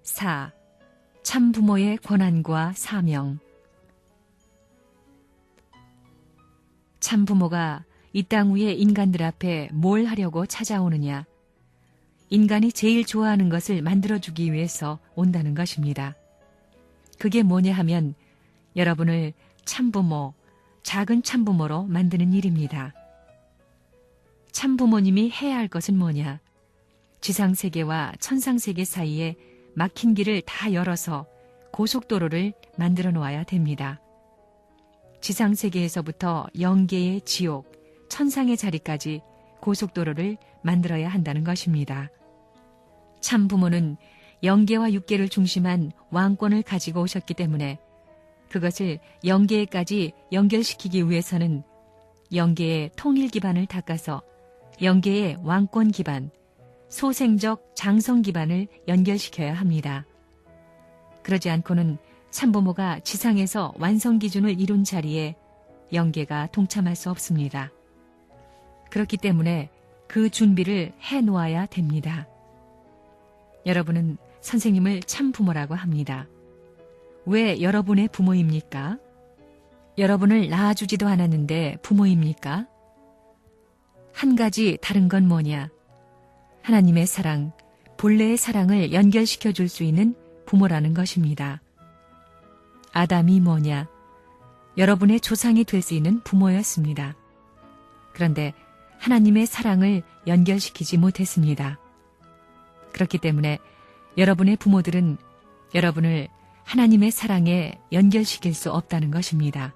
4. 참부모의 권한과 사명. 참부모가 이 땅 위에 인간들 앞에 뭘 하려고 찾아오느냐? 인간이 제일 좋아하는 것을 만들어주기 위해서 온다는 것입니다. 그게 뭐냐 하면 여러분을 참부모, 작은 참부모로 만드는 일입니다. 참부모님이 해야 할 것은 뭐냐? 지상세계와 천상세계 사이에 막힌 길을 다 열어서 고속도로를 만들어 놓아야 됩니다. 지상세계에서부터 영계의 지옥, 천상의 자리까지 고속도로를 만들어야 한다는 것입니다. 참부모는 영계와 육계를 중심한 왕권을 가지고 오셨기 때문에 그것을 영계에까지 연결시키기 위해서는 영계의 통일 기반을 닦아서 영계의 왕권 기반, 소생적 장성 기반을 연결시켜야 합니다. 그러지 않고는 참부모가 지상에서 완성 기준을 이룬 자리에 영계가 동참할 수 없습니다. 그렇기 때문에 그 준비를 해 놓아야 됩니다. 여러분은 선생님을 참부모라고 합니다. 왜 여러분의 부모입니까? 여러분을 낳아주지도 않았는데 부모입니까? 한 가지 다른 건 뭐냐? 하나님의 사랑, 본래의 사랑을 연결시켜 줄 수 있는 부모라는 것입니다. 아담이 뭐냐? 여러분의 조상이 될 수 있는 부모였습니다. 그런데 하나님의 사랑을 연결시키지 못했습니다. 그렇기 때문에 여러분의 부모들은 여러분을 하나님의 사랑에 연결시킬 수 없다는 것입니다.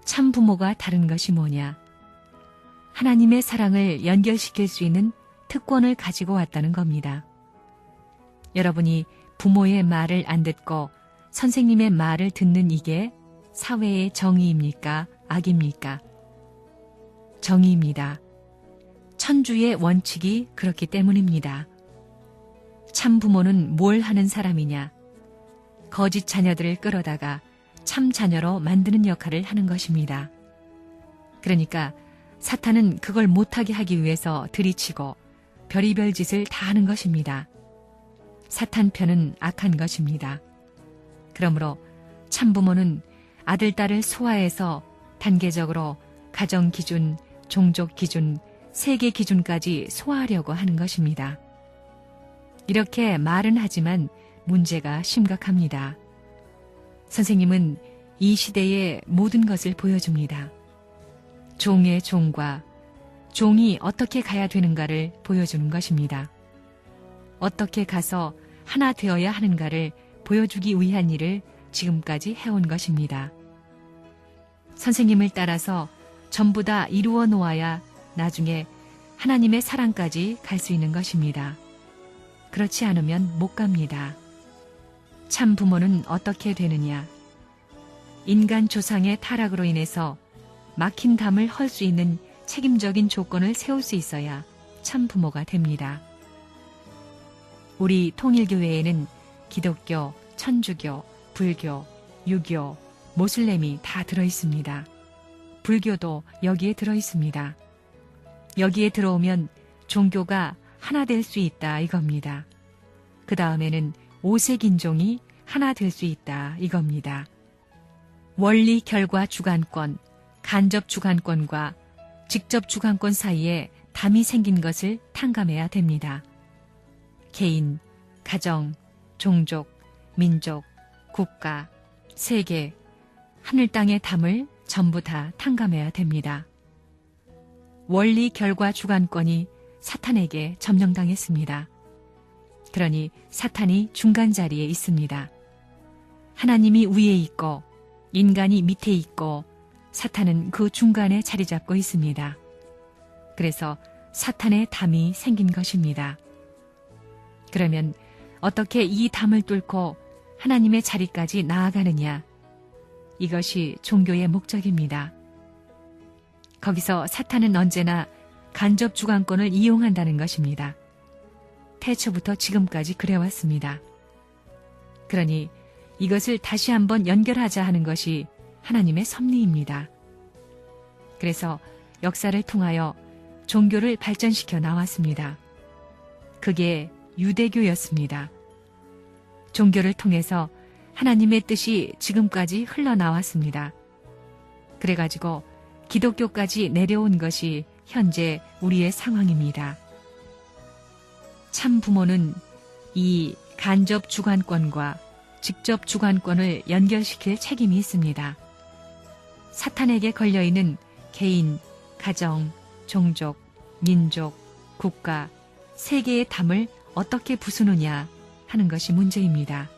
참 부모가 다른 것이 뭐냐? 하나님의 사랑을 연결시킬 수 있는 특권을 가지고 왔다는 겁니다. 여러분이 부모의 말을 안 듣고 선생님의 말을 듣는 이게 사회의 정의입니까? 악입니까? 정의입니다. 천주의 원칙이 그렇기 때문입니다. 참 부모는 뭘 하는 사람이냐? 거짓 자녀들을 끌어다가 참 자녀로 만드는 역할을 하는 것입니다. 그러니까 사탄은 그걸 못하게 하기 위해서 들이치고 별의별 짓을 다 하는 것입니다. 사탄 편은 악한 것입니다. 그러므로 참부모는 아들, 딸을 소화해서 단계적으로 가정 기준, 종족 기준, 세계 기준까지 소화하려고 하는 것입니다. 이렇게 말은 하지만 문제가 심각합니다. 선생님은 이 시대의 모든 것을 보여줍니다. 종의 종과 종이 어떻게 가야 되는가를 보여주는 것입니다. 어떻게 가서 하나 되어야 하는가를 보여주기 위한 일을 지금까지 해온 것입니다. 선생님을 따라서 전부 다 이루어 놓아야 나중에 하나님의 사랑까지 갈 수 있는 것입니다. 그렇지 않으면 못 갑니다. 참 부모는 어떻게 되느냐? 인간 조상의 타락으로 인해서 막힌 담을 헐 수 있는 책임적인 조건을 세울 수 있어야 참 부모가 됩니다. 우리 통일교회에는 기독교, 천주교, 불교, 유교, 모슬렘이 다 들어있습니다. 불교도 여기에 들어있습니다. 여기에 들어오면 종교가 하나 될 수 있다 이겁니다. 그 다음에는 오색인종이 하나 될 수 있다 이겁니다. 원리 결과 주관권, 간접 주관권과 직접 주관권 사이에 담이 생긴 것을 탕감해야 됩니다. 개인, 가정, 종족, 민족, 국가, 세계, 하늘 땅의 담을 전부 다 탕감해야 됩니다. 원리 결과 주관권이 사탄에게 점령당했습니다. 그러니 사탄이 중간 자리에 있습니다. 하나님이 위에 있고 인간이 밑에 있고 사탄은 그 중간에 자리 잡고 있습니다. 그래서 사탄의 담이 생긴 것입니다. 그러면 어떻게 이 담을 뚫고 하나님의 자리까지 나아가느냐? 이것이 종교의 목적입니다. 거기서 사탄은 언제나 간접 주관권을 이용한다는 것입니다. 태초부터 지금까지 그래왔습니다. 그러니 이것을 다시 한번 연결하자 하는 것이 하나님의 섭리입니다. 그래서 역사를 통하여 종교를 발전시켜 나왔습니다. 그게 유대교였습니다. 종교를 통해서 하나님의 뜻이 지금까지 흘러나왔습니다. 그래가지고 기독교까지 내려온 것이 현재 우리의 상황입니다. 참 부모는 이 간접 주관권과 직접 주관권을 연결시킬 책임이 있습니다. 사탄에게 걸려있는 개인, 가정, 종족, 민족, 국가, 세계의 담을 어떻게 부수느냐 하는 것이 문제입니다.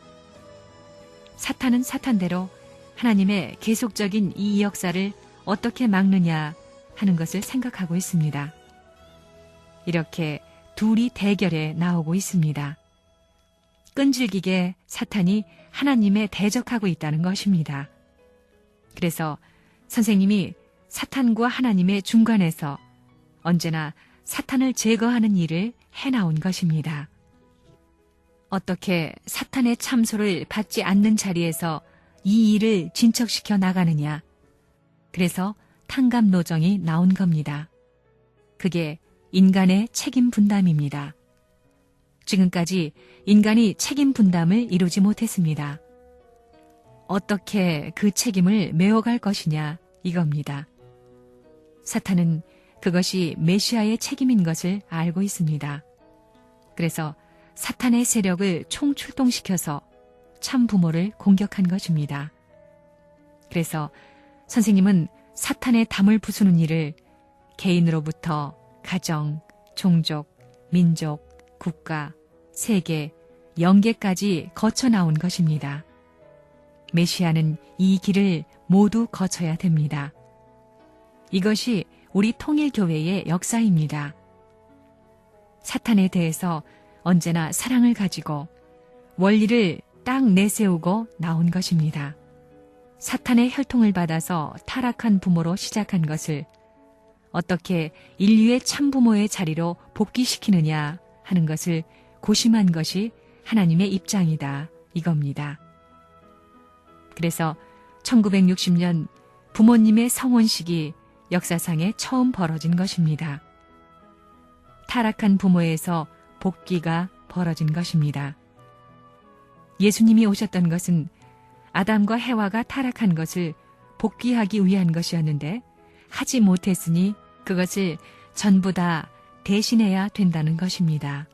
사탄은 사탄대로 하나님의 계속적인 이 역사를 어떻게 막느냐 하는 것을 생각하고 있습니다. 이렇게 둘이 대결에 나오고 있습니다. 끈질기게 사탄이 하나님에 대적하고 있다는 것입니다. 그래서 선생님이 사탄과 하나님의 중간에서 언제나 사탄을 제거하는 일을 해나온 것입니다. 어떻게 사탄의 참소를 받지 않는 자리에서 이 일을 진척시켜 나가느냐. 그래서 탕감노정이 나온 겁니다. 그게 인간의 책임 분담입니다. 지금까지 인간이 책임 분담을 이루지 못했습니다. 어떻게 그 책임을 메워갈 것이냐 이겁니다. 사탄은 그것이 메시아의 책임인 것을 알고 있습니다. 그래서 사탄의 세력을 총출동시켜서 참 부모를 공격한 것입니다. 그래서 선생님은 사탄의 담을 부수는 일을 개인으로부터 가정, 종족, 민족, 국가, 세계, 영계까지 거쳐 나온 것입니다. 메시아는 이 길을 모두 거쳐야 됩니다. 이것이 우리 통일교회의 역사입니다. 사탄에 대해서 언제나 사랑을 가지고 원리를 딱 내세우고 나온 것입니다. 사탄의 혈통을 받아서 타락한 부모로 시작한 것을 어떻게 인류의 참부모의 자리로 복귀시키느냐 하는 것을 고심한 것이 하나님의 입장이다 이겁니다. 그래서 1960년 부모님의 성혼식이 역사상에 처음 벌어진 것입니다. 타락한 부모에서 복귀가 벌어진 것입니다. 예수님이 오셨던 것은 아담과 해와가 타락한 것을 복귀하기 위한 것이었는데 하지 못했으니 그것을 전부 다 대신해야 된다는 것입니다.